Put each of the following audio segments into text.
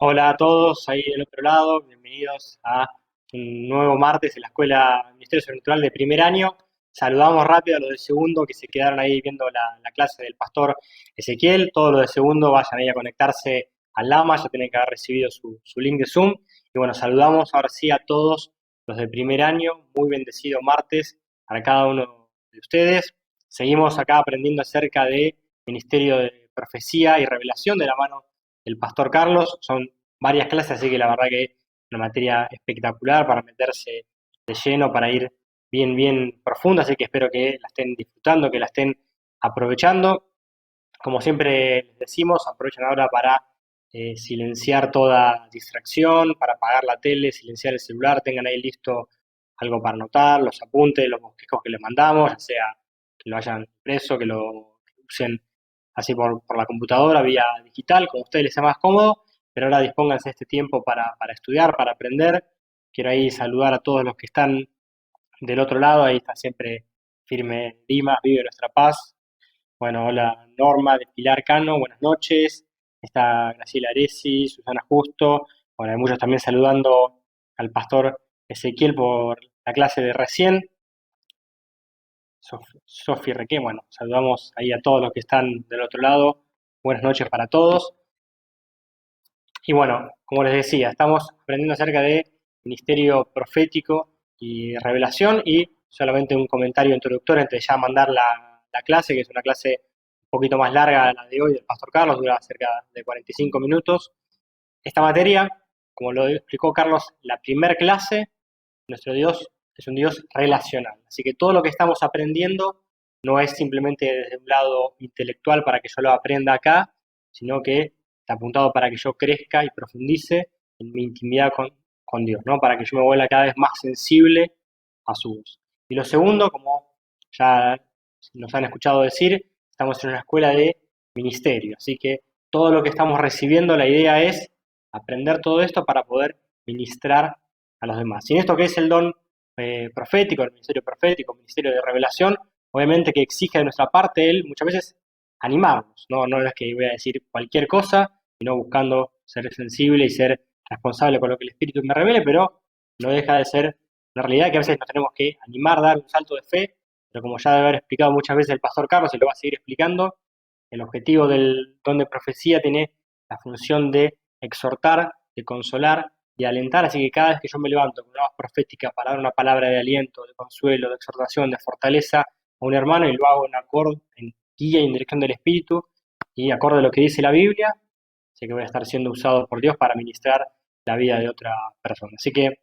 Hola a todos ahí del otro lado, bienvenidos a un nuevo martes en la Escuela Ministerio Sobrenatural de primer año. Saludamos rápido a los de segundo que se quedaron ahí viendo la clase del pastor Ezequiel. Todos los de segundo vayan ahí a conectarse al Lama, ya tienen que haber recibido su link de Zoom. Y bueno, saludamos ahora sí a todos los de primer año. Muy bendecido martes para cada uno de ustedes. Seguimos acá aprendiendo acerca de Ministerio de Profecía y Revelación de la mano del pastor Carlos. Son varias clases, así que la verdad que es una materia espectacular para meterse de lleno, para ir bien profunda, así que espero que la estén disfrutando, que la estén aprovechando. Como siempre les decimos, aprovechen ahora para silenciar toda distracción, para apagar la tele, silenciar el celular, tengan ahí listo algo para anotar, los apuntes, los bosquejos que les mandamos, ya sea que lo hayan impreso, que lo usen así por la computadora, vía digital, como a ustedes les sea más cómodo, pero ahora dispónganse de este tiempo para estudiar, para aprender. Quiero ahí saludar a todos los que están del otro lado, ahí está siempre firme Dimas, vive nuestra paz. Bueno, hola Norma de Pilar Cano, buenas noches. Está Graciela Aresi, Susana Justo. Bueno, hay muchos también saludando al pastor Ezequiel por la clase de recién. Sofi Requé, bueno, saludamos ahí a todos los que están del otro lado. Buenas noches para todos. Y bueno, como les decía, estamos aprendiendo acerca de ministerio profético y revelación y solamente un comentario introductorio antes de ya mandar la clase, que es una clase un poquito más larga de la de hoy del Pastor Carlos, dura cerca de 45 minutos. Esta materia, como lo explicó Carlos, la primer clase, nuestro Dios es un Dios relacional. Así que todo lo que estamos aprendiendo no es simplemente desde un lado intelectual para que yo lo aprenda acá, sino que está apuntado para que yo crezca y profundice en mi intimidad con Dios, ¿no? Para que yo me vuelva cada vez más sensible a su voz. Y lo segundo, como ya nos han escuchado decir, estamos en una escuela de ministerio, así que todo lo que estamos recibiendo, la idea es aprender todo esto para poder ministrar a los demás. Y en esto que es el don profético, el ministerio ministerio de revelación, obviamente que exige de nuestra parte él muchas veces animarnos, no es que voy a decir cualquier cosa, sino buscando ser sensible y ser responsable con lo que el Espíritu me revele, pero no deja de ser una realidad que a veces nos tenemos que animar, dar un salto de fe, pero como ya debe haber explicado muchas veces el pastor Carlos y lo va a seguir explicando, el objetivo del don de profecía tiene la función de exhortar, de consolar, y alentar, así que cada vez que yo me levanto con una voz profética para dar una palabra de aliento, de consuelo, de exhortación, de fortaleza a un hermano, y lo hago en acorde, en guía y en dirección del Espíritu, y acorde a lo que dice la Biblia, sé que voy a estar siendo usado por Dios para ministrar la vida de otra persona. Así que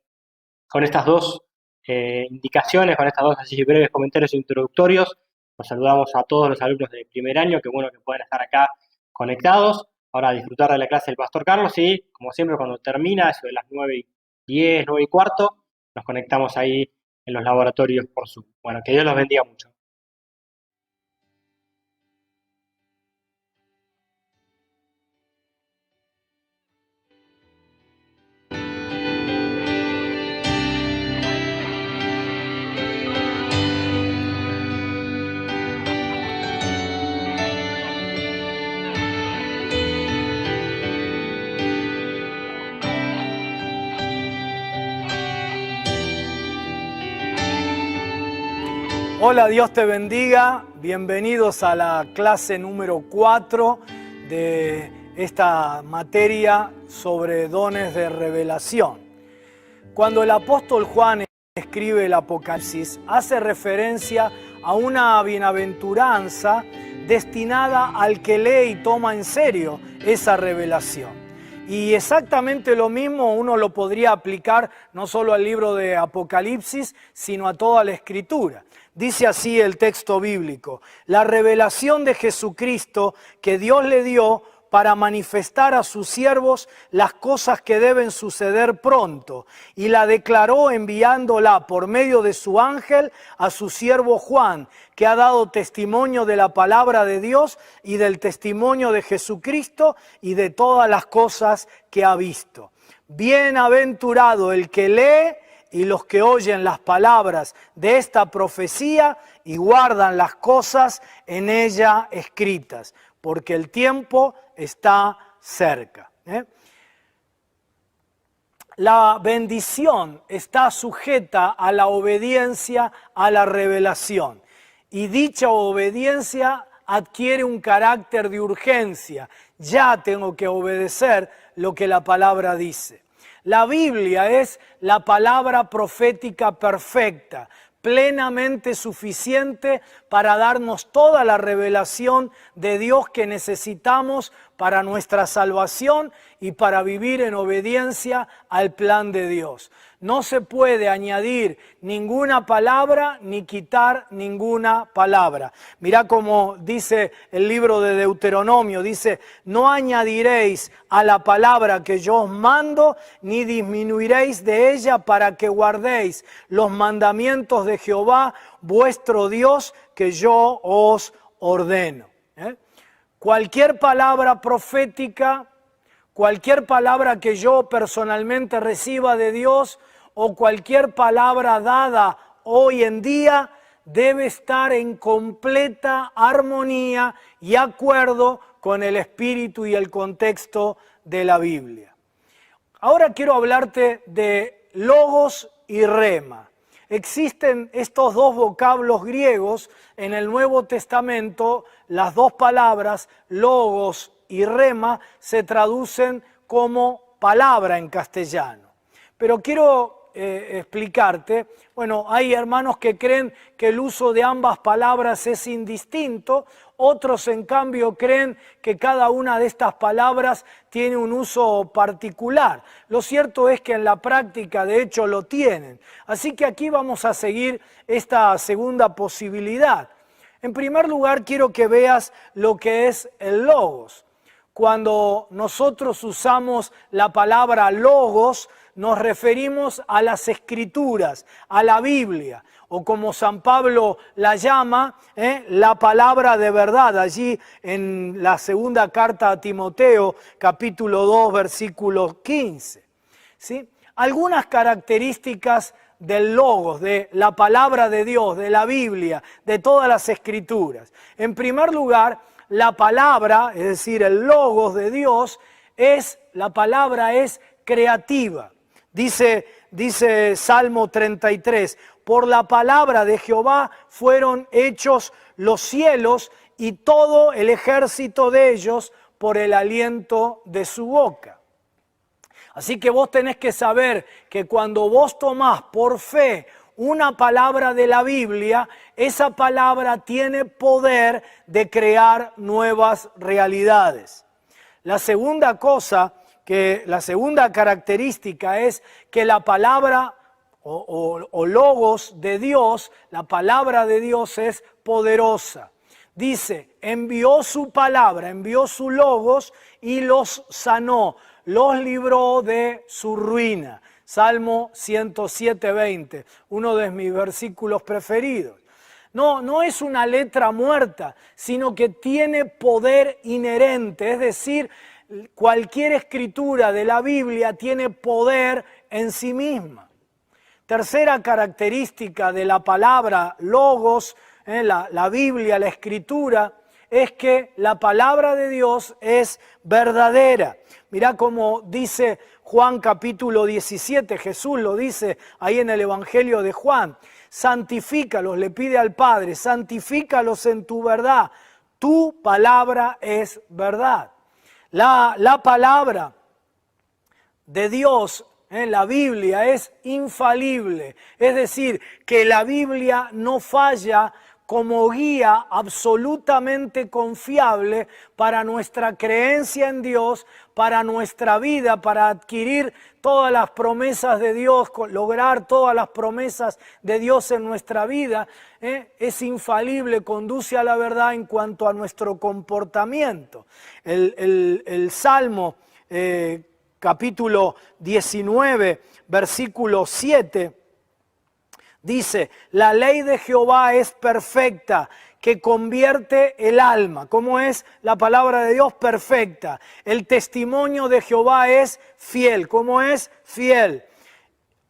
con estas dos indicaciones, con estas dos así breves comentarios introductorios, nos saludamos a todos los alumnos de primer año, qué bueno que puedan estar acá conectados. Ahora a disfrutar de la clase del Pastor Carlos y, como siempre, cuando termina, eso de las 9:10, 9:15, nos conectamos ahí en los laboratorios por Zoom. Bueno, que Dios los bendiga mucho. Hola, Dios te bendiga. Bienvenidos a la clase número 4 de esta materia sobre dones de revelación. Cuando el apóstol Juan escribe el Apocalipsis, hace referencia a una bienaventuranza destinada al que lee y toma en serio esa revelación. Y exactamente lo mismo uno lo podría aplicar no solo al libro de Apocalipsis, sino a toda la Escritura. Dice así el texto bíblico: la revelación de Jesucristo que Dios le dio para manifestar a sus siervos las cosas que deben suceder pronto, y la declaró enviándola por medio de su ángel a su siervo Juan, que ha dado testimonio de la palabra de Dios y del testimonio de Jesucristo y de todas las cosas que ha visto. Bienaventurado el que lee y los que oyen las palabras de esta profecía y guardan las cosas en ella escritas, porque el tiempo está cerca. la bendición está sujeta a la obediencia a la revelación. Y dicha obediencia adquiere un carácter de urgencia. Ya tengo que obedecer lo que la palabra dice. La Biblia es la palabra profética perfecta, plenamente suficiente para darnos toda la revelación de Dios que necesitamos para nuestra salvación y para vivir en obediencia al plan de Dios. No se puede añadir ninguna palabra ni quitar ninguna palabra. Mirá cómo dice el libro de Deuteronomio, dice: no añadiréis a la palabra que yo os mando, ni disminuiréis de ella, para que guardéis los mandamientos de Jehová, vuestro Dios, que yo os ordeno. Cualquier palabra profética, cualquier palabra que yo personalmente reciba de Dios, o cualquier palabra dada hoy en día, debe estar en completa armonía y acuerdo con el espíritu y el contexto de la Biblia. Ahora quiero hablarte de logos y rema. Existen estos dos vocablos griegos en el Nuevo Testamento. Las dos palabras, logos y rema, se traducen como palabra en castellano. Pero quiero explicarte, bueno, hay hermanos que creen que el uso de ambas palabras es indistinto, otros en cambio creen que cada una de estas palabras tiene un uso particular. Lo cierto es que en la práctica de hecho lo tienen. Así que aquí vamos a seguir esta segunda posibilidad. En primer lugar, quiero que veas lo que es el logos. Cuando nosotros usamos la palabra logos, nos referimos a las Escrituras, a la Biblia, o como San Pablo la llama, la palabra de verdad, allí en la segunda carta a Timoteo, capítulo 2, versículo 15. ¿Sí? Algunas características del logos, de la palabra de Dios, de la Biblia, de todas las Escrituras. En primer lugar, la palabra, es decir, el logos de Dios, la palabra es creativa. Dice Salmo 33, por la palabra de Jehová fueron hechos los cielos y todo el ejército de ellos por el aliento de su boca. Así que vos tenés que saber que cuando vos tomás por fe una palabra de la Biblia, esa palabra tiene poder de crear nuevas realidades. La segunda característica es que la palabra o logos de Dios, la palabra de Dios es poderosa. Dice, envió su palabra, envió su logos y los sanó, los libró de su ruina. Salmo 107:20, uno de mis versículos preferidos. No es una letra muerta, sino que tiene poder inherente, es decir, cualquier escritura de la Biblia tiene poder en sí misma. Tercera característica de la palabra logos, la Biblia, la escritura, es que la palabra de Dios es verdadera. Mirá cómo dice Juan capítulo 17, Jesús lo dice ahí en el Evangelio de Juan. Santifícalos, le pide al Padre, santifícalos en tu verdad. Tu palabra es verdad. La palabra de Dios en la Biblia es infalible, es decir, que la Biblia no falla como guía absolutamente confiable para nuestra creencia en Dios, para nuestra vida, para adquirir todas las promesas de Dios, lograr todas las promesas de Dios en nuestra vida. Es infalible, conduce a la verdad en cuanto a nuestro comportamiento. El Salmo capítulo 19, versículo 7, dice, la ley de Jehová es perfecta, que convierte el alma. ¿Cómo es la palabra de Dios? Perfecta. El testimonio de Jehová es fiel. ¿Cómo es? Fiel.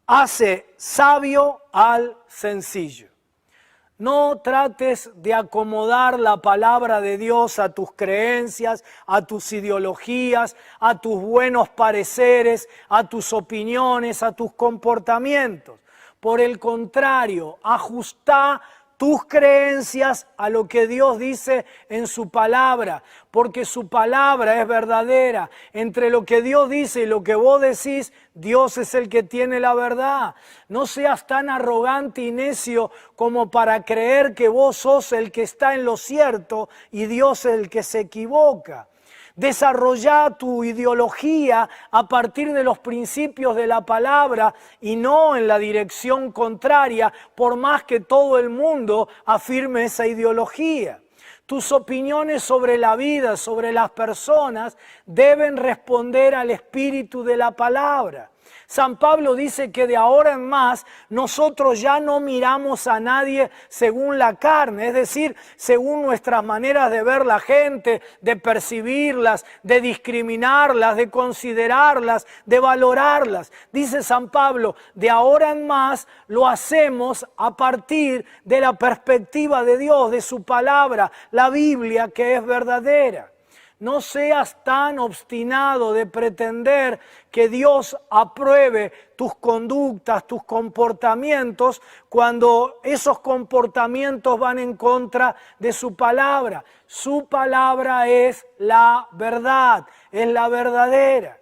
Hace sabio al sencillo. No trates de acomodar la palabra de Dios a tus creencias, a tus ideologías, a tus buenos pareceres, a tus opiniones, a tus comportamientos. Por el contrario, ajusta tus creencias a lo que Dios dice en su palabra, porque su palabra es verdadera. Entre lo que Dios dice y lo que vos decís, Dios es el que tiene la verdad. No seas tan arrogante y necio como para creer que vos sos el que está en lo cierto y Dios es el que se equivoca. Desarrolla tu ideología a partir de los principios de la palabra y no en la dirección contraria, por más que todo el mundo afirme esa ideología. Tus opiniones sobre la vida, sobre las personas, deben responder al espíritu de la palabra. San Pablo dice que de ahora en más nosotros ya no miramos a nadie según la carne, es decir, según nuestras maneras de ver la gente, de percibirlas, de discriminarlas, de considerarlas, de valorarlas. Dice San Pablo, de ahora en más lo hacemos a partir de la perspectiva de Dios, de su palabra, la Biblia, que es verdadera. No seas tan obstinado de pretender que Dios apruebe tus conductas, tus comportamientos, cuando esos comportamientos van en contra de su palabra. Su palabra es la verdad, es la verdadera.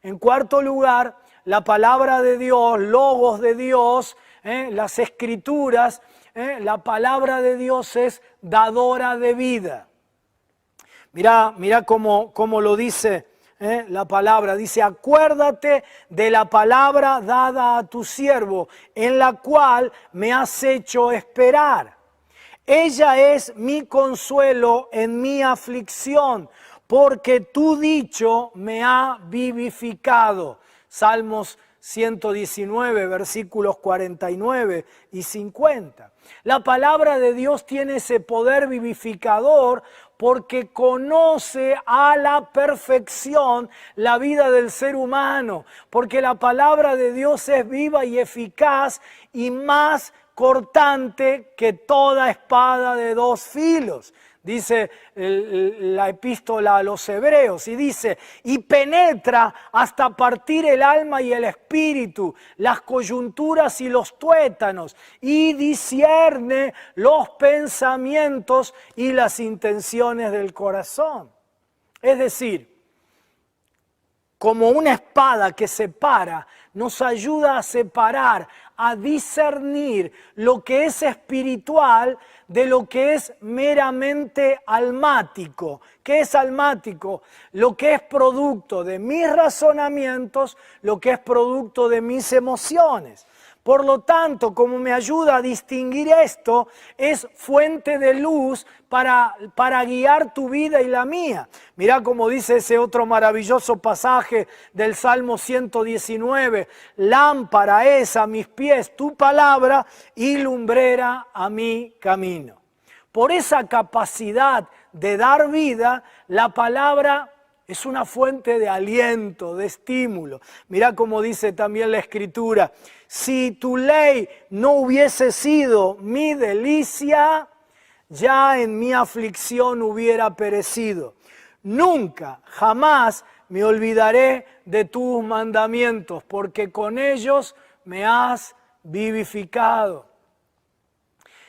En cuarto lugar, la palabra de Dios, logos de Dios, las escrituras, la palabra de Dios es dadora de vida. Mirá cómo lo dice la palabra. Dice, acuérdate de la palabra dada a tu siervo, en la cual me has hecho esperar. Ella es mi consuelo en mi aflicción, porque tu dicho me ha vivificado. Salmos 119, versículos 49 y 50. La palabra de Dios tiene ese poder vivificador porque conoce a la perfección la vida del ser humano, porque la palabra de Dios es viva y eficaz y más cortante que toda espada de dos filos. Dice la epístola a los Hebreos y dice, y penetra hasta partir el alma y el espíritu, las coyunturas y los tuétanos, y discierne los pensamientos y las intenciones del corazón. Es decir, como una espada que separa, nos ayuda a separar, a discernir lo que es espiritual de lo que es meramente almático. ¿Qué es almático? Lo que es producto de mis razonamientos, lo que es producto de mis emociones. Por lo tanto, como me ayuda a distinguir esto, es fuente de luz para guiar tu vida y la mía. Mirá cómo dice ese otro maravilloso pasaje del Salmo 119. Lámpara es a mis pies tu palabra y lumbrera a mi camino. Por esa capacidad de dar vida, la palabra es una fuente de aliento, de estímulo. Mirá cómo dice también la Escritura. Si tu ley no hubiese sido mi delicia, ya en mi aflicción hubiera perecido. Nunca, jamás me olvidaré de tus mandamientos, porque con ellos me has vivificado.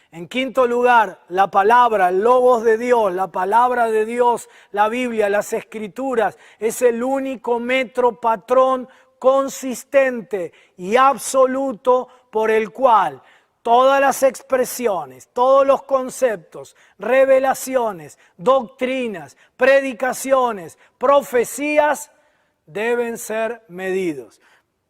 En quinto lugar, la palabra, el logos de Dios, la palabra de Dios, la Biblia, las Escrituras, es el único metro patrón consistente y absoluto por el cual todas las expresiones, todos los conceptos, revelaciones, doctrinas, predicaciones, profecías deben ser medidos.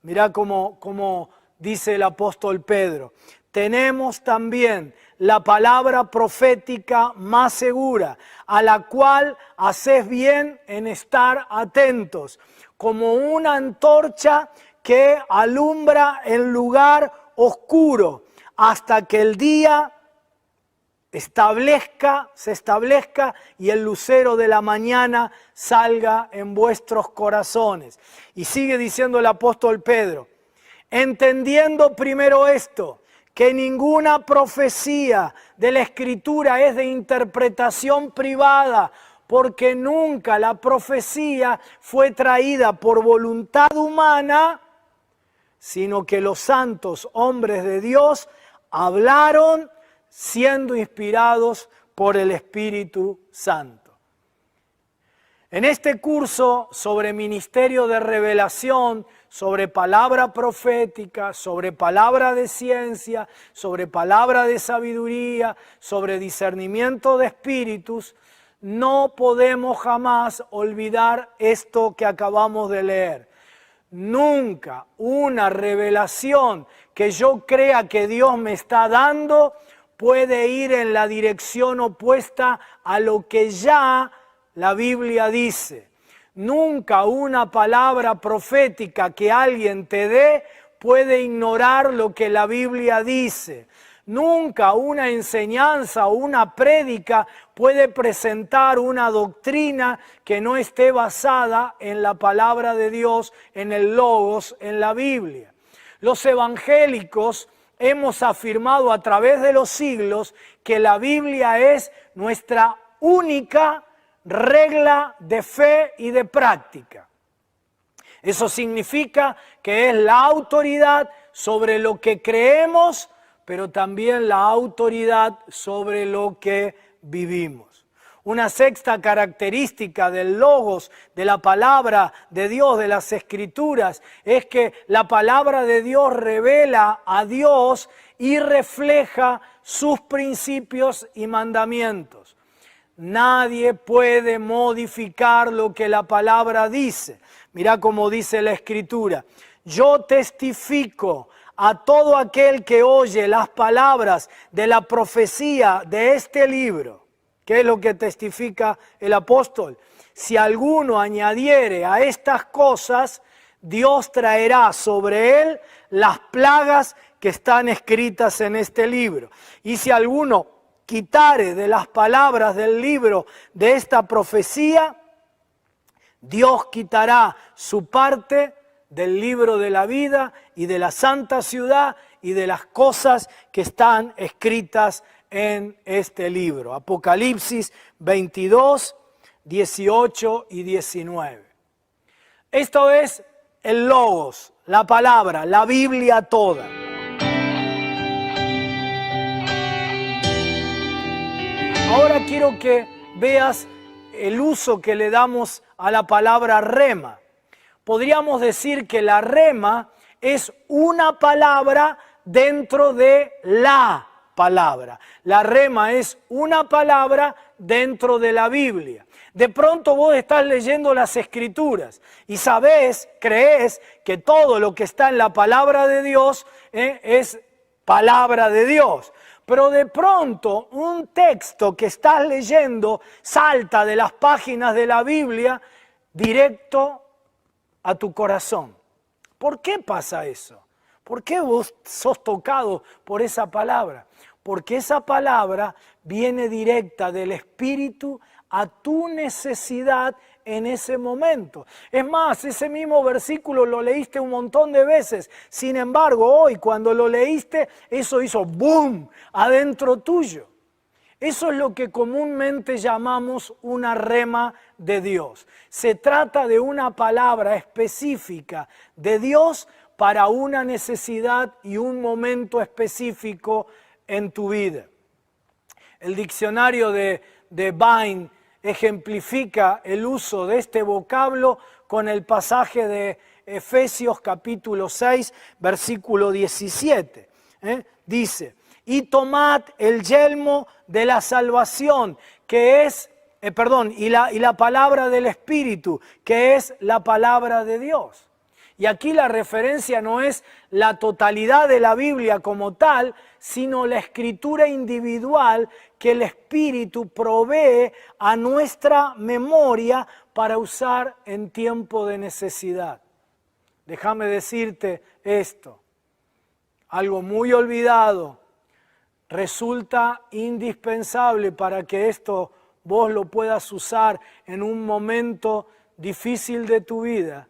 Mirá cómo dice el apóstol Pedro. Tenemos también la palabra profética más segura, a la cual haces bien en estar atentos, como una antorcha que alumbra en lugar oscuro, hasta que el día se establezca y el lucero de la mañana salga en vuestros corazones. Y sigue diciendo el apóstol Pedro, entendiendo primero esto, que ninguna profecía de la Escritura es de interpretación privada, porque nunca la profecía fue traída por voluntad humana, sino que los santos hombres de Dios hablaron siendo inspirados por el Espíritu Santo. En este curso sobre ministerio de revelación, sobre palabra profética, sobre palabra de ciencia, sobre palabra de sabiduría, sobre discernimiento de espíritus, no podemos jamás olvidar esto que acabamos de leer. Nunca una revelación que yo crea que Dios me está dando puede ir en la dirección opuesta a lo que ya la Biblia dice. Nunca una palabra profética que alguien te dé puede ignorar lo que la Biblia dice. Nunca una enseñanza o una prédica puede presentar una doctrina que no esté basada en la palabra de Dios, en el Logos, en la Biblia. Los evangélicos hemos afirmado a través de los siglos que la Biblia es nuestra única regla de fe y de práctica. Eso significa que es la autoridad sobre lo que creemos, pero también la autoridad sobre lo que vivimos. Una sexta característica del Logos, de la palabra de Dios, de las Escrituras, es que la palabra de Dios revela a Dios y refleja sus principios y mandamientos. Nadie puede modificar lo que la palabra dice. Mirá cómo dice la Escritura. Yo testifico a todo aquel que oye las palabras de la profecía de este libro. ¿Qué es lo que testifica el apóstol? Si alguno añadiere a estas cosas, Dios traerá sobre él las plagas que están escritas en este libro. Y si alguno quitare de las palabras del libro de esta profecía, Dios quitará su parte del libro de la vida y de la santa ciudad y de las cosas que están escritas en este libro. Apocalipsis 22, 18 y 19. Esto es el Logos, la palabra, la Biblia toda. Ahora quiero que veas el uso que le damos a la palabra rema. Podríamos decir que la rema es una palabra dentro de la palabra. La rema es una palabra dentro de la Biblia. De pronto vos estás leyendo las Escrituras y sabés, creés que todo lo que está en la palabra de Dios es palabra de Dios. Pero de pronto un texto que estás leyendo salta de las páginas de la Biblia directo a tu corazón. ¿Por qué pasa eso? ¿Por qué vos sos tocado por esa palabra? Porque esa palabra viene directa del Espíritu a tu necesidad en ese momento. Es más, ese mismo versículo lo leíste un montón de veces. Sin embargo, hoy cuando lo leíste, eso hizo ¡boom! Adentro tuyo. Eso es lo que comúnmente llamamos una rema de Dios. Se trata de una palabra específica de Dios para una necesidad y un momento específico en tu vida. El diccionario de Vine ejemplifica el uso de este vocablo con el pasaje de Efesios capítulo 6, versículo 17. Dice, y tomad el yelmo de la salvación, que es, y la palabra del Espíritu, que es la palabra de Dios. Y aquí la referencia no es la totalidad de la Biblia como tal, sino la escritura individual que el Espíritu provee a nuestra memoria para usar en tiempo de necesidad. Déjame decirte esto, algo muy olvidado, resulta indispensable para que esto vos lo puedas usar en un momento difícil de tu vida.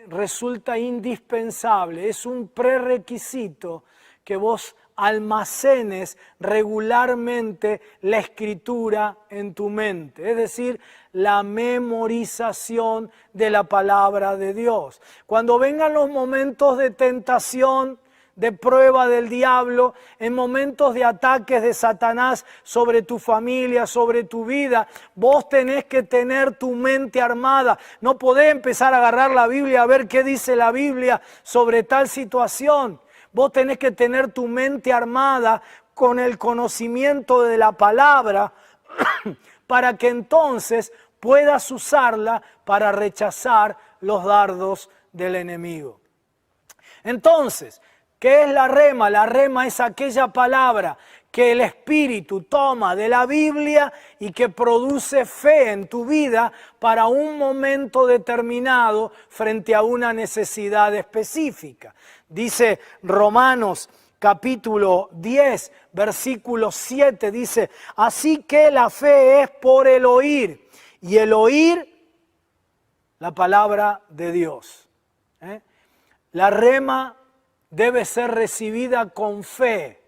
Resulta indispensable, es un prerequisito que vos almacenes regularmente la escritura en tu mente, es decir, la memorización de la palabra de Dios. Cuando vengan los momentos de tentación, de prueba del diablo, en momentos de ataques de Satanás sobre tu familia, sobre tu vida, vos tenés que tener tu mente armada. No podés empezar a agarrar la Biblia a ver qué dice la Biblia sobre tal situación. Vos tenés que tener tu mente armada con el conocimiento de la palabra para que entonces puedas usarla para rechazar los dardos del enemigo. Entonces, ¿qué es la rema? La rema es aquella palabra que el Espíritu toma de la Biblia y que produce fe en tu vida para un momento determinado frente a una necesidad específica. Dice Romanos capítulo 10, versículo 7, dice, así que la fe es por el oír, y el oír la palabra de Dios. La rema debe ser recibida con fe,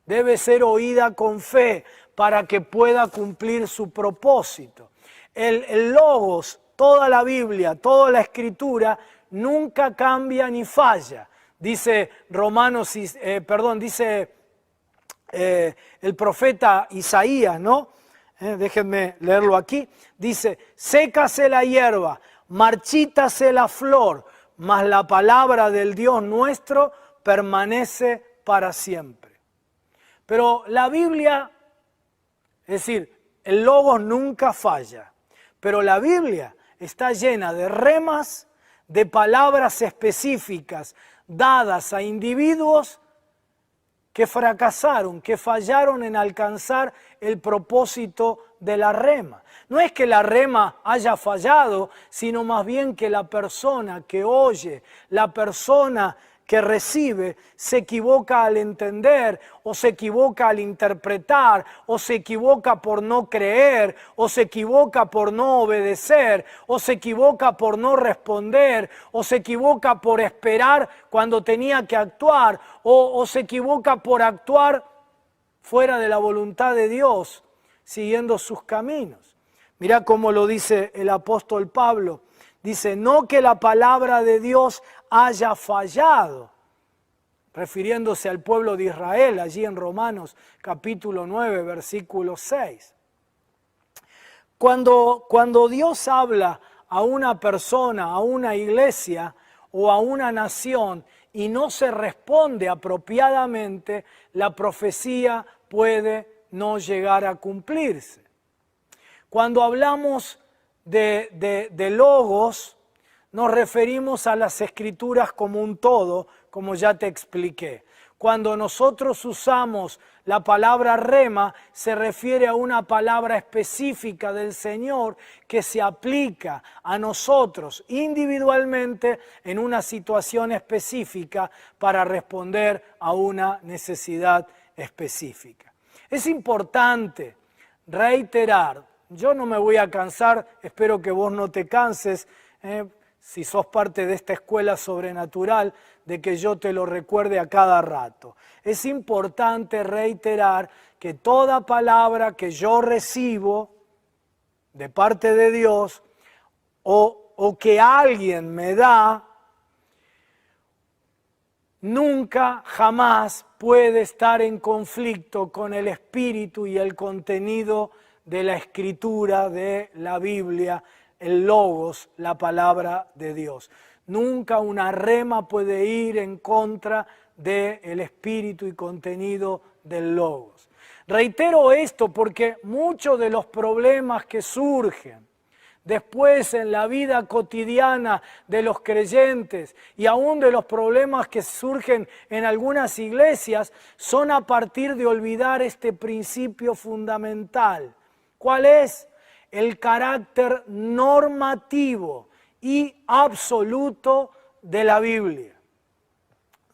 debe ser oída con fe para que pueda cumplir su propósito. El logos, toda la Biblia, toda la Escritura, nunca cambia ni falla. Dice dice el profeta Isaías, ¿no? Déjenme leerlo aquí. Dice, sécase la hierba, marchítase la flor, mas la palabra del Dios nuestro permanece para siempre. Pero la Biblia, es decir, el logos nunca falla, pero la Biblia está llena de remas, de palabras específicas dadas a individuos que fracasaron, que fallaron en alcanzar el propósito de la rema. No es que la rema haya fallado, sino más bien que la persona que oye, la persona que recibe, se equivoca al entender, o se equivoca al interpretar, o se equivoca por no creer, o se equivoca por no obedecer, o se equivoca por no responder, o se equivoca por esperar cuando tenía que actuar, o se equivoca por actuar fuera de la voluntad de Dios, siguiendo sus caminos. Mirá cómo lo dice el apóstol Pablo. Dice, no que la palabra de Dios haya fallado, refiriéndose al pueblo de Israel, allí en Romanos capítulo 9, versículo 6. Cuando Dios habla a una persona, a una iglesia o a una nación y no se responde apropiadamente, la profecía puede no llegar a cumplirse. Cuando hablamos de logos, nos referimos a las escrituras como un todo, como ya te expliqué. Cuando nosotros usamos la palabra rema, se refiere a una palabra específica del Señor que se aplica a nosotros individualmente en una situación específica para responder a una necesidad específica. Es importante reiterar, yo no me voy a cansar, espero que vos no te canses, si sos parte de esta escuela sobrenatural, de que yo te lo recuerde a cada rato. Es importante reiterar que toda palabra que yo recibo de parte de Dios o que alguien me da, nunca, jamás puede estar en conflicto con el espíritu y el contenido de la escritura, de la Biblia, el logos, la palabra de Dios. Nunca una rema puede ir en contra del espíritu y contenido del logos. Reitero esto porque muchos de los problemas que surgen después en la vida cotidiana de los creyentes y aún de los problemas que surgen en algunas iglesias son a partir de olvidar este principio fundamental. ¿Cuál es? El carácter normativo y absoluto de la Biblia.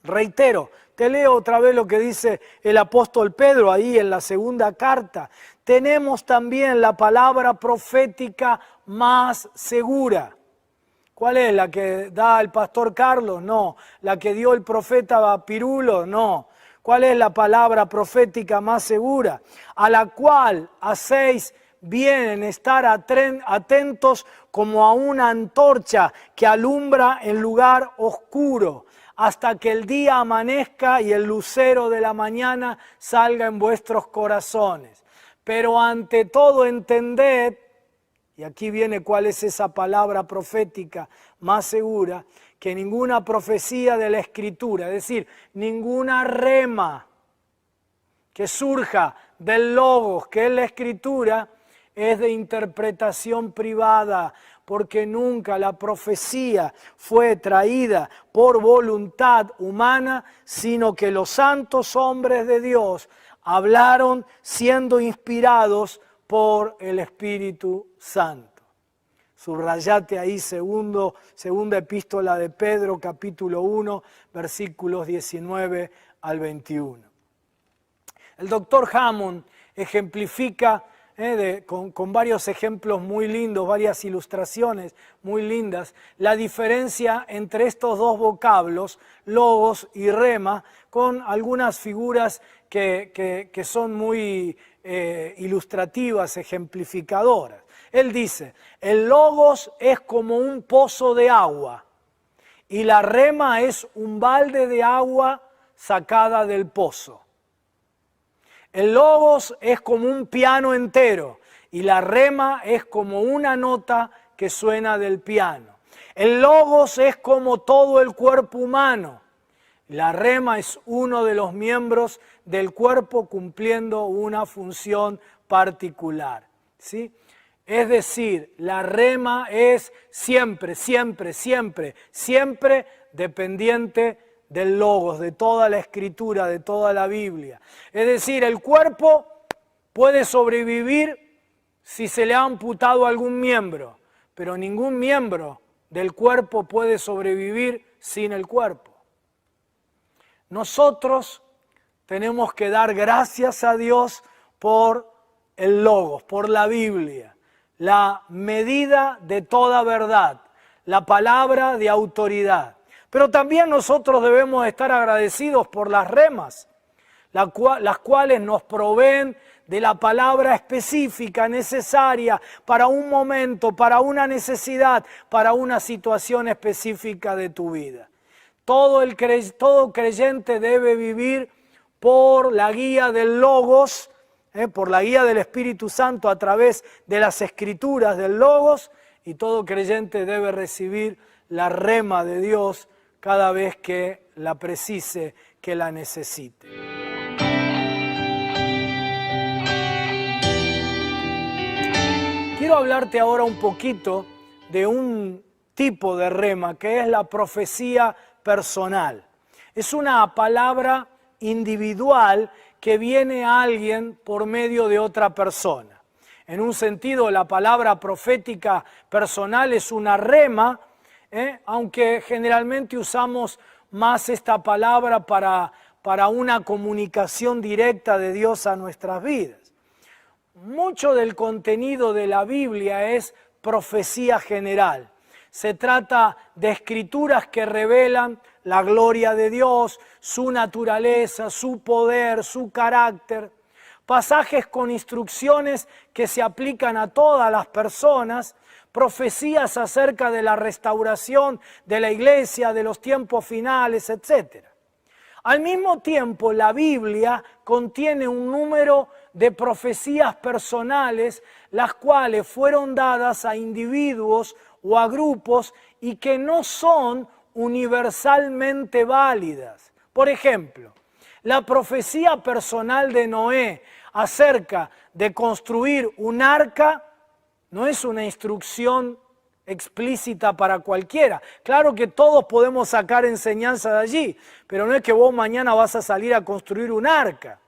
Reitero, te leo otra vez lo que dice el apóstol Pedro ahí en la segunda carta. Tenemos también la palabra profética más segura. ¿Cuál es? ¿La que da el pastor Carlos? No. ¿La que dio el profeta Pirulo? No. ¿Cuál es la palabra profética más segura? A la cual hacéis bien en estar atentos como a una antorcha que alumbra en lugar oscuro, hasta que el día amanezca y el lucero de la mañana salga en vuestros corazones. Pero ante todo entended, y aquí viene cuál es esa palabra profética más segura, que ninguna profecía de la Escritura, es decir, ninguna rema que surja del Logos, que es la Escritura, es de interpretación privada, porque nunca la profecía fue traída por voluntad humana, sino que los santos hombres de Dios hablaron siendo inspirados por el Espíritu Santo. Subrayate ahí segunda epístola de Pedro, capítulo 1, versículos 19 al 21. El doctor Hammond ejemplifica con varios ejemplos muy lindos, varias ilustraciones muy lindas, la diferencia entre estos dos vocablos, logos y rema, con algunas figuras que son muy ilustrativas, ejemplificadoras. Él dice, el logos es como un pozo de agua y la rema es un balde de agua sacada del pozo. El logos es como un piano entero y la rema es como una nota que suena del piano. El logos es como todo el cuerpo humano. La rema es uno de los miembros del cuerpo cumpliendo una función particular, ¿sí? Es decir, la rema es siempre dependiente del logos, de toda la Escritura, de toda la Biblia. Es decir, el cuerpo puede sobrevivir si se le ha amputado algún miembro, pero ningún miembro del cuerpo puede sobrevivir sin el cuerpo. Nosotros tenemos que dar gracias a Dios por el logos, por la Biblia, la medida de toda verdad, la palabra de autoridad. Pero también nosotros debemos estar agradecidos por las remas, las cuales nos proveen de la palabra específica, necesaria para un momento, para una necesidad, para una situación específica de tu vida. Todo creyente debe vivir por la guía del Logos, por la guía del Espíritu Santo a través de las Escrituras del Logos, y todo creyente debe recibir la rema de Dios cada vez que la precise, que la necesite. Quiero hablarte ahora un poquito de un tipo de rema, que es la profecía personal. Es una palabra individual que viene a alguien por medio de otra persona. En un sentido, la palabra profética personal es una rema, aunque generalmente usamos más esta palabra para una comunicación directa de Dios a nuestras vidas. Mucho del contenido de la Biblia es profecía general. Se trata de escrituras que revelan la gloria de Dios, su naturaleza, su poder, su carácter. Pasajes con instrucciones que se aplican a todas las personas, profecías acerca de la restauración de la iglesia, de los tiempos finales, etc. Al mismo tiempo, la Biblia contiene un número de profecías personales, las cuales fueron dadas a individuos o a grupos y que no son universalmente válidas. Por ejemplo, la profecía personal de Noé acerca de construir un arca no es una instrucción explícita para cualquiera. Claro que todos podemos sacar enseñanza de allí, pero no es que vos mañana vas a salir a construir un arca.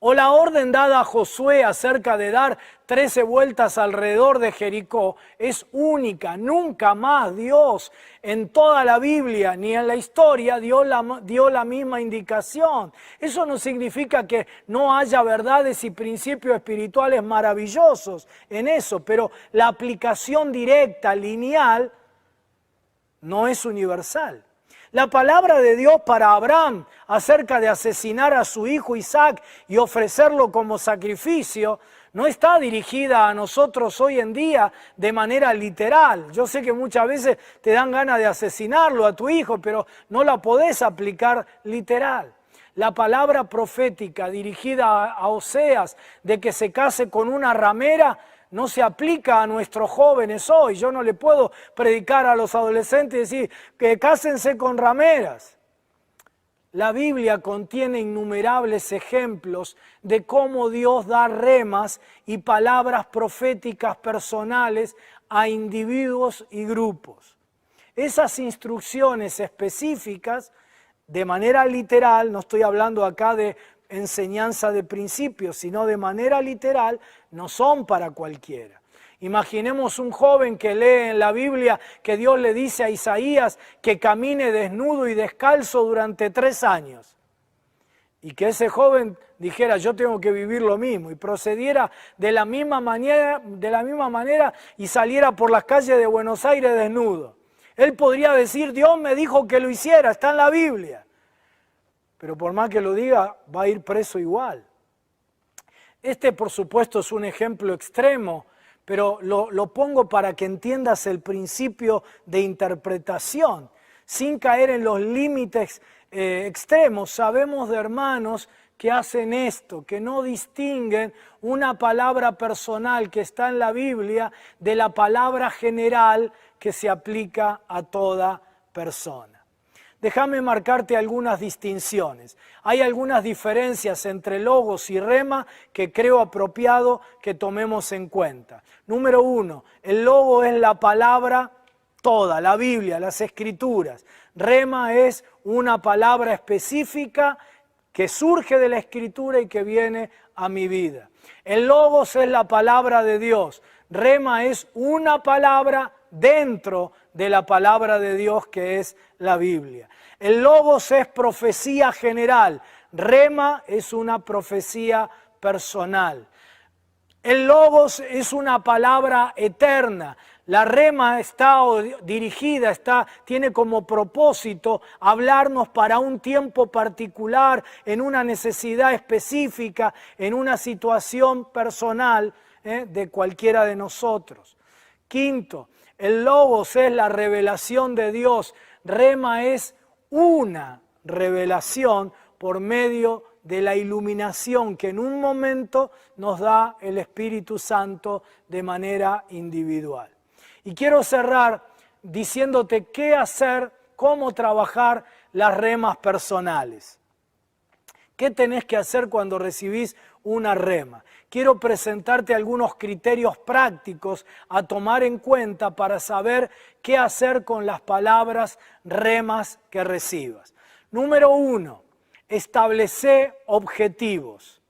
O la orden dada a Josué acerca de dar 13 vueltas alrededor de Jericó es única. Nunca más Dios en toda la Biblia ni en la historia dio la misma indicación. Eso no significa que no haya verdades y principios espirituales maravillosos en eso, pero la aplicación directa, lineal, no es universal. La palabra de Dios para Abraham acerca de asesinar a su hijo Isaac y ofrecerlo como sacrificio no está dirigida a nosotros hoy en día de manera literal. Yo sé que muchas veces te dan ganas de asesinarlo a tu hijo, pero no la podés aplicar literal. La palabra profética dirigida a Oseas de que se case con una ramera no se aplica a nuestros jóvenes hoy. Yo no le puedo predicar a los adolescentes y decir que cásense con rameras. La Biblia contiene innumerables ejemplos de cómo Dios da remas y palabras proféticas personales a individuos y grupos. Esas instrucciones específicas, de manera literal, no estoy hablando acá de enseñanza de principios, sino de manera literal, no son para cualquiera. Imaginemos un joven que lee en la Biblia que Dios le dice a Isaías que camine desnudo y descalzo durante 3 años. Y que ese joven dijera, yo tengo que vivir lo mismo, y procediera de la misma manera y saliera por las calles de Buenos Aires desnudo. Él podría decir, Dios me dijo que lo hiciera, está en la Biblia. Pero por más que lo diga, va a ir preso igual. Este, por supuesto, es un ejemplo extremo, pero lo pongo para que entiendas el principio de interpretación. Sin caer en los límites extremos, sabemos de hermanos que hacen esto, que no distinguen una palabra personal que está en la Biblia de la palabra general que se aplica a toda persona. Déjame marcarte algunas distinciones. Hay algunas diferencias entre logos y rema que creo apropiado que tomemos en cuenta. Número 1, el logo es la palabra toda, la Biblia, las Escrituras. Rema es una palabra específica que surge de la Escritura y que viene a mi vida. El logos es la palabra de Dios. Rema es una palabra dentro de la palabra de Dios que es la Biblia. El logos es profecía general, rema es una profecía personal. El logos es una palabra eterna. La rema está dirigida, tiene como propósito hablarnos para un tiempo particular, en una necesidad específica, en una situación personal de cualquiera de nosotros. Quinto, el logos es la revelación de Dios. Rema es una revelación por medio de la iluminación que en un momento nos da el Espíritu Santo de manera individual. Y quiero cerrar diciéndote qué hacer, cómo trabajar las remas personales. ¿Qué tenés que hacer cuando recibís una rema? Quiero presentarte algunos criterios prácticos a tomar en cuenta para saber qué hacer con las palabras remas que recibas. Número 1, establece objetivos.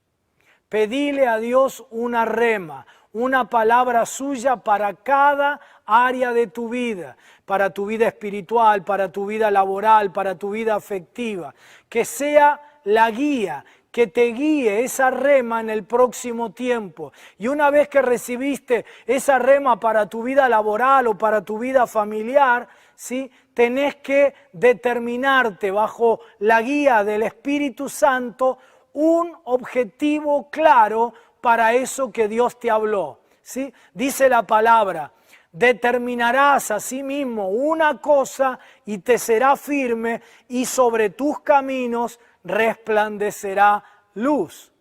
Pedile a Dios una rema, una palabra suya para cada área de tu vida, para tu vida espiritual, para tu vida laboral, para tu vida afectiva. Que sea la guía, que te guíe esa rema en el próximo tiempo. Y una vez que recibiste esa rema para tu vida laboral o para tu vida familiar, ¿sí?, tenés que determinarte bajo la guía del Espíritu Santo un objetivo claro para eso que Dios te habló, ¿sí? Dice la palabra, determinarás a sí mismo una cosa y te será firme y sobre tus caminos resplandecerá luz.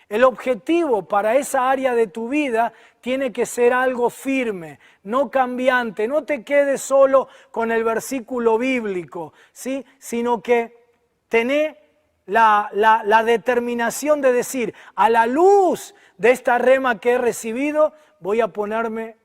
El objetivo para esa área de tu vida tiene que ser algo firme, no cambiante. No te quedes solo con el versículo bíblico, ¿sí?, sino que tené la determinación de decir, a la luz de esta rema que he recibido, voy a ponerme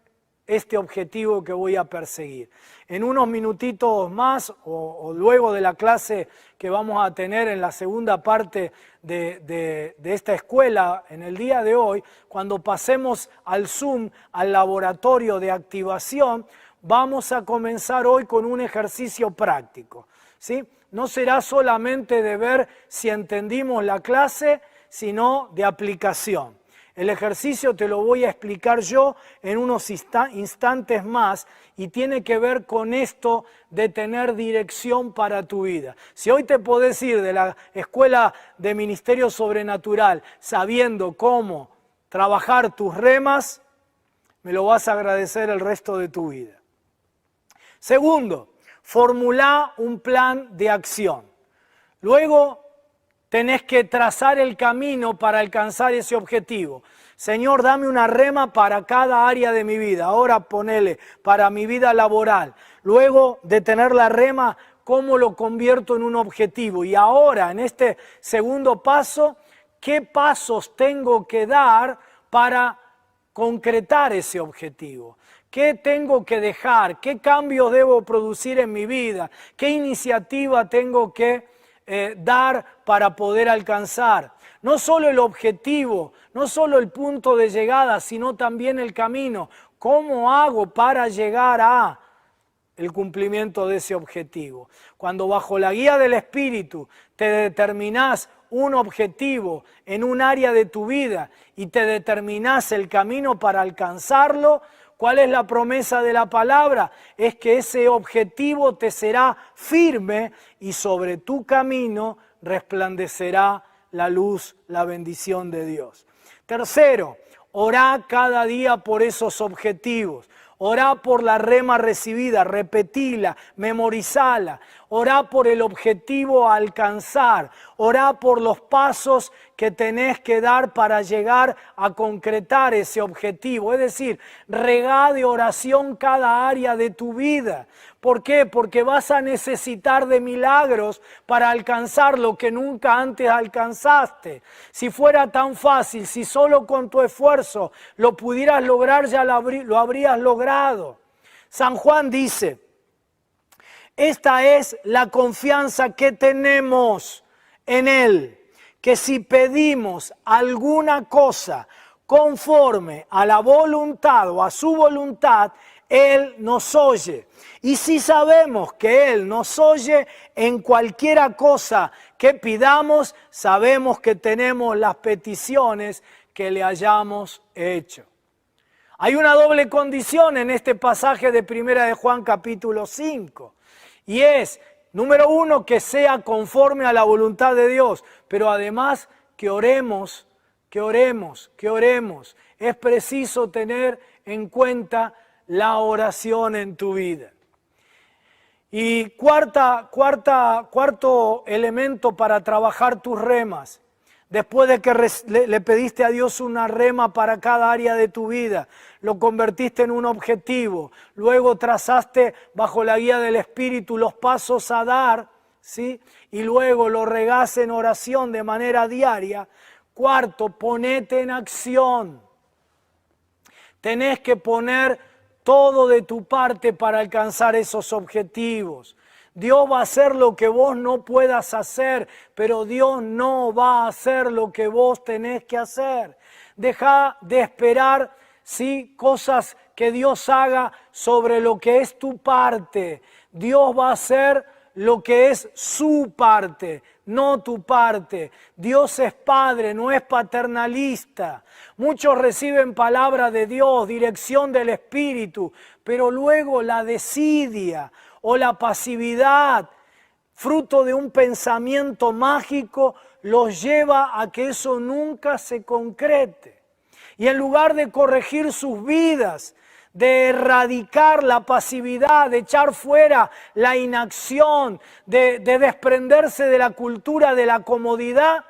este objetivo que voy a perseguir. En unos minutitos más o luego de la clase que vamos a tener en la segunda parte de esta escuela en el día de hoy, cuando pasemos al Zoom, al laboratorio de activación, vamos a comenzar hoy con un ejercicio práctico, ¿sí? No será solamente de ver si entendimos la clase, sino de aplicación. El ejercicio te lo voy a explicar yo en unos instantes más y tiene que ver con esto de tener dirección para tu vida. Si hoy te podés ir de la Escuela de Ministerio Sobrenatural sabiendo cómo trabajar tus remas, me lo vas a agradecer el resto de tu vida. Segundo, formulá un plan de acción. Luego tenés que trazar el camino para alcanzar ese objetivo. Señor, dame una rema para cada área de mi vida. Ahora ponele para mi vida laboral. Luego de tener la rema, ¿cómo lo convierto en un objetivo? Y ahora, en este segundo paso, ¿qué pasos tengo que dar para concretar ese objetivo? ¿Qué tengo que dejar? ¿Qué cambios debo producir en mi vida? ¿Qué iniciativa tengo que dar para poder alcanzar? No solo el objetivo, no solo el punto de llegada, sino también el camino. ¿Cómo hago para llegar a el cumplimiento de ese objetivo? Cuando bajo la guía del Espíritu te determinás un objetivo en un área de tu vida y te determinás el camino para alcanzarlo, ¿cuál es la promesa de la palabra? Es que ese objetivo te será firme y sobre tu camino resplandecerá la luz, la bendición de Dios. Tercero, orá cada día por esos objetivos. Orá por la rema recibida, repetila, memorizala. Orá por el objetivo a alcanzar. Orá por los pasos que tenés que dar para llegar a concretar ese objetivo. Es decir, regá de oración cada área de tu vida. ¿Por qué? Porque vas a necesitar de milagros para alcanzar lo que nunca antes alcanzaste. Si fuera tan fácil, si solo con tu esfuerzo lo pudieras lograr, ya lo habrías logrado. San Juan dice, esta es la confianza que tenemos en Él, que si pedimos alguna cosa conforme a la voluntad o a su voluntad, Él nos oye. Y si sabemos que Él nos oye en cualquiera cosa que pidamos, sabemos que tenemos las peticiones que le hayamos hecho. Hay una doble condición en este pasaje de 1 de Juan capítulo 5. Y es, número uno, que sea conforme a la voluntad de Dios. Pero además que oremos. Es preciso tener en cuenta la oración en tu vida. Y cuarto elemento para trabajar tus remas. Después de que le pediste a Dios una rema para cada área de tu vida, lo convertiste en un objetivo, luego trazaste bajo la guía del Espíritu los pasos a dar, ¿sí? Y luego lo regás en oración de manera diaria. Cuarto, ponete en acción. Tenés que poner todo de tu parte para alcanzar esos objetivos. Dios va a hacer lo que vos no puedas hacer, pero Dios no va a hacer lo que vos tenés que hacer. Deja de esperar, ¿sí?, cosas que Dios haga sobre lo que es tu parte. Dios va a hacer lo que es su parte, no tu parte. Dios es Padre, no es paternalista. Muchos reciben palabra de Dios, dirección del Espíritu, pero luego la desidia o la pasividad, fruto de un pensamiento mágico, los lleva a que eso nunca se concrete. Y en lugar de corregir sus vidas, de erradicar la pasividad, de echar fuera la inacción, de desprenderse de la cultura de la comodidad,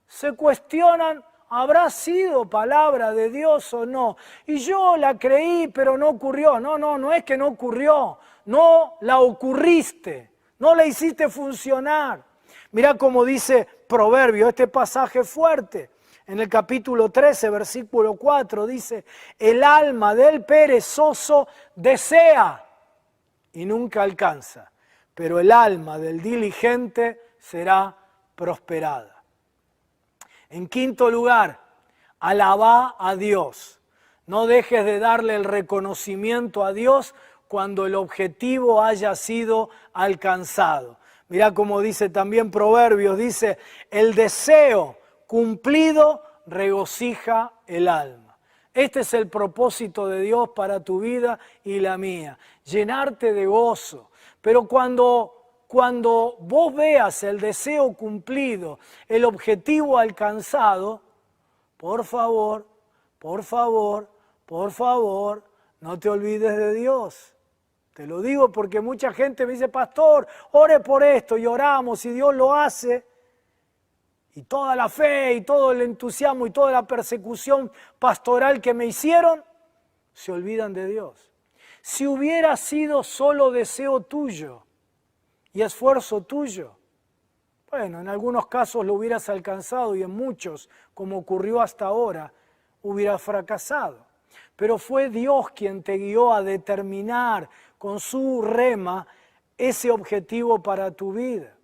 se cuestionan, ¿habrá sido palabra de Dios o no? Y yo la creí, pero no ocurrió. No es que no ocurrió, no la ocurriste, no la hiciste funcionar. Mirá cómo dice Proverbios, este pasaje fuerte. En el capítulo 13, versículo 4, dice, el alma del perezoso desea y nunca alcanza, pero el alma del diligente será prosperada. En quinto lugar, alabá a Dios. No dejes de darle el reconocimiento a Dios cuando el objetivo haya sido alcanzado. Mirá cómo dice también Proverbios, dice, el deseo cumplido regocija el alma. Este es el propósito de Dios para tu vida y la mía, llenarte de gozo. Pero cuando vos veas el deseo cumplido, el objetivo alcanzado, por favor, por favor, por favor, no te olvides de Dios. Te lo digo porque mucha gente me dice, pastor, ore por esto, y oramos, y Dios lo hace. Y toda la fe, y todo el entusiasmo, y toda la persecución pastoral que me hicieron, se olvidan de Dios. Si hubiera sido solo deseo tuyo y esfuerzo tuyo, bueno, en algunos casos lo hubieras alcanzado y en muchos, como ocurrió hasta ahora, hubieras fracasado. Pero fue Dios quien te guió a determinar con su rema ese objetivo para tu vida.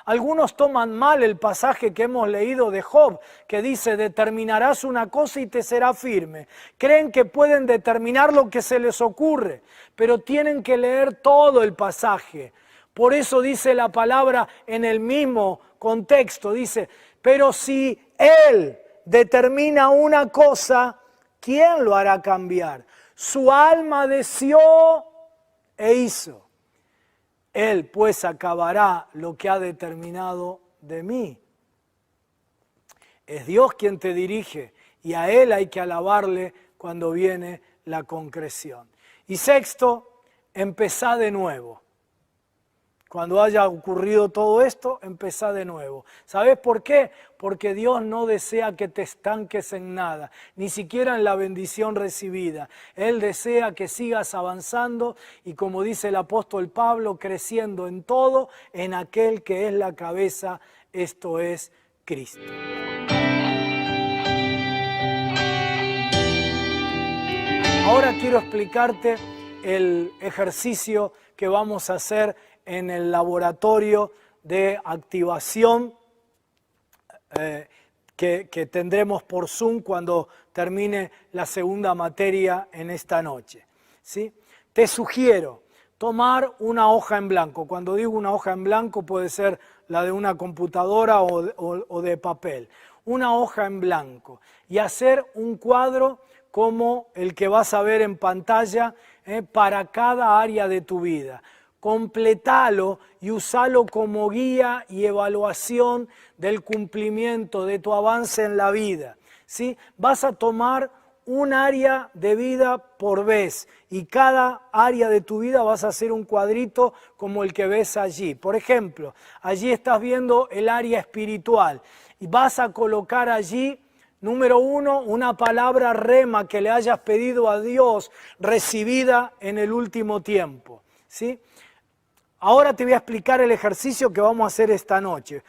Algunos toman mal el pasaje que hemos leído de Job, que dice, determinarás una cosa y te será firme. Creen que pueden determinar lo que se les ocurre, pero tienen que leer todo el pasaje. Por eso dice la palabra en el mismo contexto, dice, pero si Él determina una cosa, ¿quién lo hará cambiar? Su alma deseó e hizo. Él pues acabará lo que ha determinado de mí. Es Dios quien te dirige y a Él hay que alabarle cuando viene la concreción. Y sexto, empezá de nuevo. Cuando haya ocurrido todo esto, empezá de nuevo. ¿Sabes por qué? Porque Dios no desea que te estanques en nada, ni siquiera en la bendición recibida. Él desea que sigas avanzando y, como dice el apóstol Pablo, creciendo en todo, en aquel que es la cabeza, esto es Cristo. Ahora quiero explicarte el ejercicio que vamos a hacer en el laboratorio de activación que tendremos por Zoom cuando termine la segunda materia en esta noche, ¿sí? Te sugiero tomar una hoja en blanco. Cuando digo una hoja en blanco puede ser la de una computadora o de papel. Una hoja en blanco y hacer un cuadro como el que vas a ver en pantalla para cada área de tu vida. Completalo y usalo como guía y evaluación del cumplimiento de tu avance en la vida, ¿sí? Vas a tomar un área de vida por vez y cada área de tu vida vas a hacer un cuadrito como el que ves allí. Por ejemplo, allí estás viendo el área espiritual y vas a colocar allí, número 1, una palabra rema que le hayas pedido a Dios recibida en el último tiempo, ¿sí? Ahora te voy a explicar el ejercicio que vamos a hacer esta noche.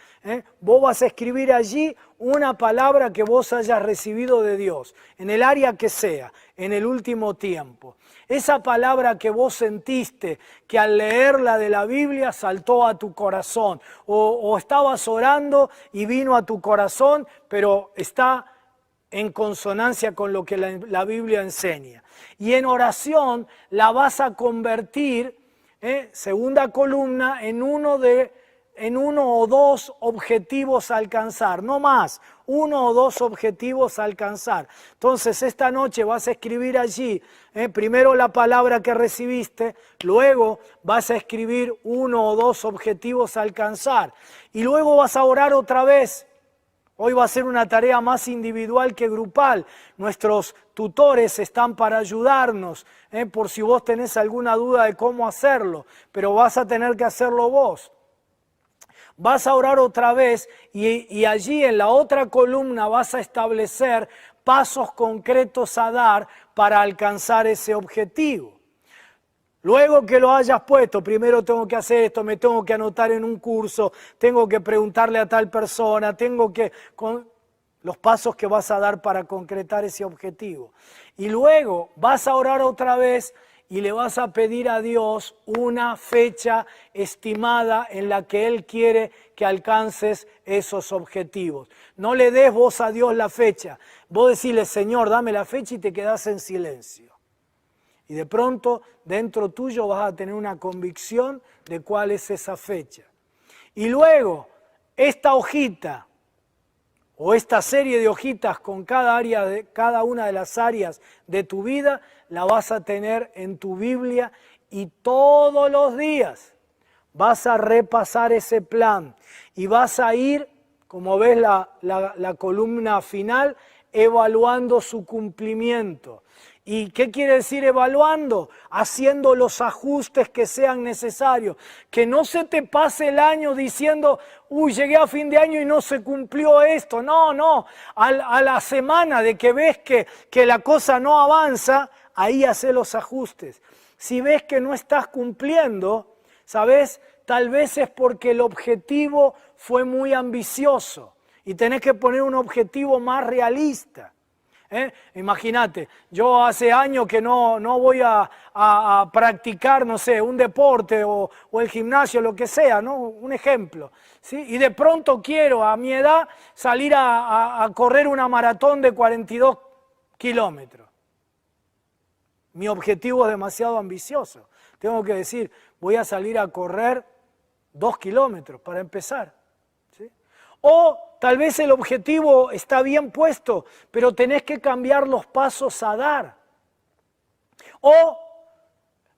Vos vas a escribir allí una palabra que vos hayas recibido de Dios, en el área que sea, en el último tiempo. Esa palabra que vos sentiste, que al leerla de la Biblia saltó a tu corazón, o estabas orando y vino a tu corazón, pero está en consonancia con lo que la Biblia enseña. Y en oración la vas a convertir, segunda columna, en uno o dos objetivos a alcanzar, no más, 1 o 2 objetivos a alcanzar. Entonces esta noche vas a escribir allí, primero la palabra que recibiste, luego vas a escribir 1 o 2 objetivos a alcanzar y luego vas a orar otra vez. Hoy va a ser una tarea más individual que grupal. Nuestros tutores están para ayudarnos, por si vos tenés alguna duda de cómo hacerlo, pero vas a tener que hacerlo vos. Vas a orar otra vez y allí en la otra columna vas a establecer pasos concretos a dar para alcanzar ese objetivo. Luego que lo hayas puesto, primero tengo que hacer esto, me tengo que anotar en un curso, tengo que preguntarle a tal persona, los pasos que vas a dar para concretar ese objetivo. Y luego vas a orar otra vez y le vas a pedir a Dios una fecha estimada en la que Él quiere que alcances esos objetivos. No le des vos a Dios la fecha, vos decirle, Señor, dame la fecha y te quedás en silencio. Y de pronto, dentro tuyo vas a tener una convicción de cuál es esa fecha. Y luego, esta hojita o esta serie de hojitas con cada una de las áreas de tu vida, la vas a tener en tu Biblia y todos los días vas a repasar ese plan y vas a ir, como ves la columna final, evaluando su cumplimiento. ¿Y qué quiere decir evaluando? Haciendo los ajustes que sean necesarios. Que no se te pase el año diciendo, uy, llegué a fin de año y no se cumplió esto. No, a la semana de que ves que la cosa no avanza, ahí hace los ajustes. Si ves que no estás cumpliendo, ¿sabes? Tal vez es porque el objetivo fue muy ambicioso y tenés que poner un objetivo más realista. Imagínate, yo hace años que no voy a practicar, no sé, un deporte o el gimnasio, lo que sea, ¿no? Un ejemplo, ¿sí? Y de pronto quiero, a mi edad, salir a correr una maratón de 42 kilómetros. Mi objetivo es demasiado ambicioso. Tengo que decir, voy a salir a correr 2 kilómetros para empezar, ¿sí? O tal vez el objetivo está bien puesto, pero tenés que cambiar los pasos a dar. O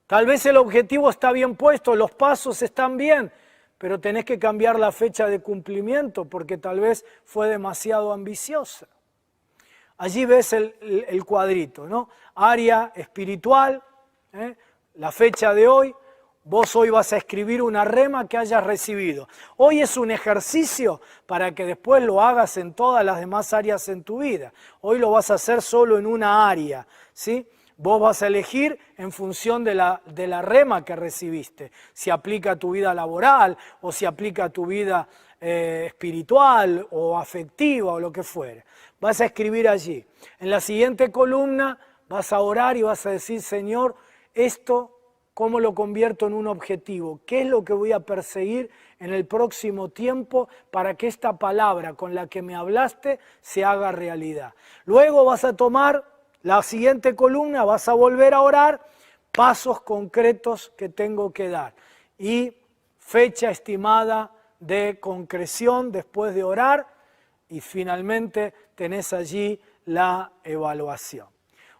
tal vez el objetivo está bien puesto, los pasos están bien, pero tenés que cambiar la fecha de cumplimiento porque tal vez fue demasiado ambiciosa. Allí ves el cuadrito, ¿no? Área espiritual, la fecha de hoy. Vos hoy vas a escribir una rema que hayas recibido. Hoy es un ejercicio para que después lo hagas en todas las demás áreas en tu vida. Hoy lo vas a hacer solo en una área, ¿sí? Vos vas a elegir en función de la rema que recibiste. Si aplica a tu vida laboral o si aplica a tu vida espiritual o afectiva o lo que fuere. Vas a escribir allí. En la siguiente columna vas a orar y vas a decir, Señor, esto, ¿cómo lo convierto en un objetivo? ¿Qué es lo que voy a perseguir en el próximo tiempo para que esta palabra con la que me hablaste se haga realidad? Luego vas a tomar la siguiente columna, vas a volver a orar, pasos concretos que tengo que dar y fecha estimada de concreción después de orar y finalmente tenés allí la evaluación.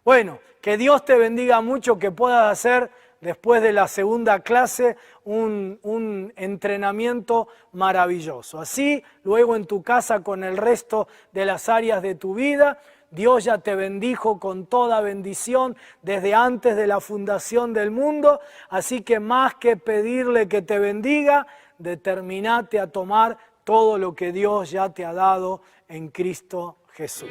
Bueno, que Dios te bendiga mucho, que puedas hacer después de la segunda clase un entrenamiento maravilloso. Así, luego en tu casa con el resto de las áreas de tu vida, Dios ya te bendijo con toda bendición desde antes de la fundación del mundo, así que más que pedirle que te bendiga, determinate a tomar todo lo que Dios ya te ha dado en Cristo Jesús.